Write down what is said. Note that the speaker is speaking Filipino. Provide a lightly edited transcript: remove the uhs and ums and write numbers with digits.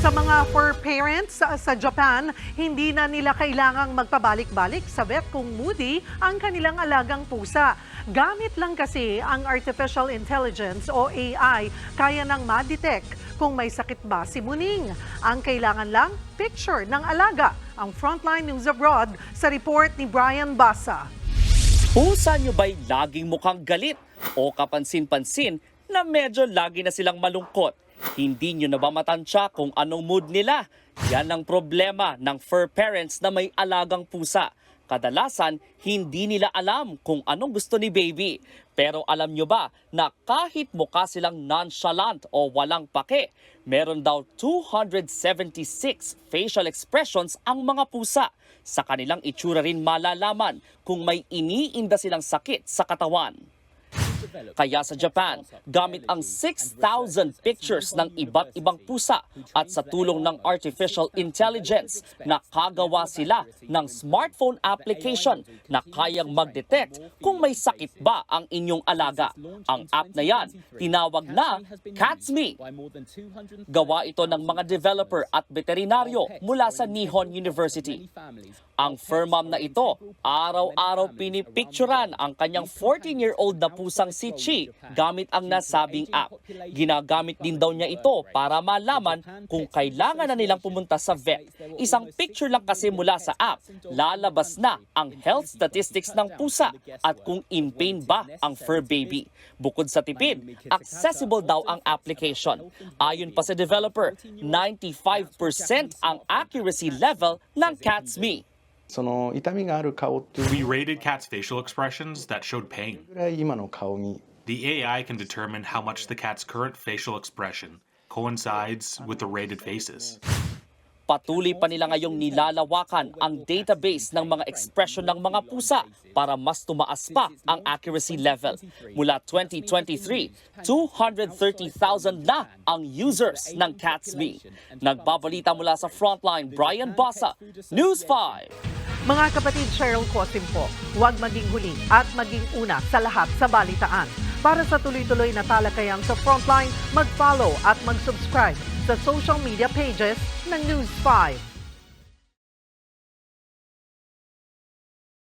Sa mga fur parents sa Japan, hindi na nila kailangang magpabalik-balik sa vet kung moody ang kanilang alagang pusa. Gamit lang kasi ang artificial intelligence o AI, kaya nang ma-detect kung may sakit ba si Muning. Ang kailangan lang, picture ng alaga. Ang Frontline News Abroad sa report ni Brian Basa. Pusa nyo ba'y laging mukhang galit o kapansin-pansin na medyo lagi na silang malungkot? Hindi nyo na ba matansya kung anong mood nila? Yan ang problema ng fur parents na may alagang pusa. Kadalasan, hindi nila alam kung anong gusto ni baby. Pero alam nyo ba na kahit mukha silang nonchalant o walang pake, meron daw 276 facial expressions ang mga pusa. Sa kanilang itsura rin malalaman kung may iniinda silang sakit sa katawan. Kaya sa Japan, gamit ang 6,000 pictures ng iba't ibang pusa at sa tulong ng artificial intelligence, nakagawa sila ng smartphone application na kayang mag-detect kung may sakit ba ang inyong alaga. Ang app na yan, tinawag na CatsMe. Gawa ito ng mga developer at veterinaryo mula sa Nihon University. Ang fur mom na ito, araw-araw pinipicturan ang kanyang 14-year-old na pusang si Chi gamit ang nasabing app. Ginagamit din daw niya ito para malaman kung kailangan na nilang pumunta sa vet. Isang picture lang kasi mula sa app, lalabas na ang health statistics ng pusa at kung in pain ba ang fur baby. Bukod sa tipid, accessible daw ang application. Ayon pa sa developer, 95% ang accuracy level ng CatsMe. We rated Cat's facial expressions that showed pain. The AI can determine how much the cat's current facial expression coincides with the rated faces. Patuloy pa nila ngayong nilalawakan ang database ng mga expression ng mga pusa para mas tumaas pa ang accuracy level. Mula 2023, 230,000 na ang users ng CatsMe. Nagbabalita mula sa Frontline, Brian Basa, News 5. Mga kapatid, Cheryl Cosim po, huwag maging huli at maging una sa lahat sa balitaan. Para sa tuloy-tuloy na talakayan sa Frontline, mag-follow at mag-subscribe sa social media pages ng News 5.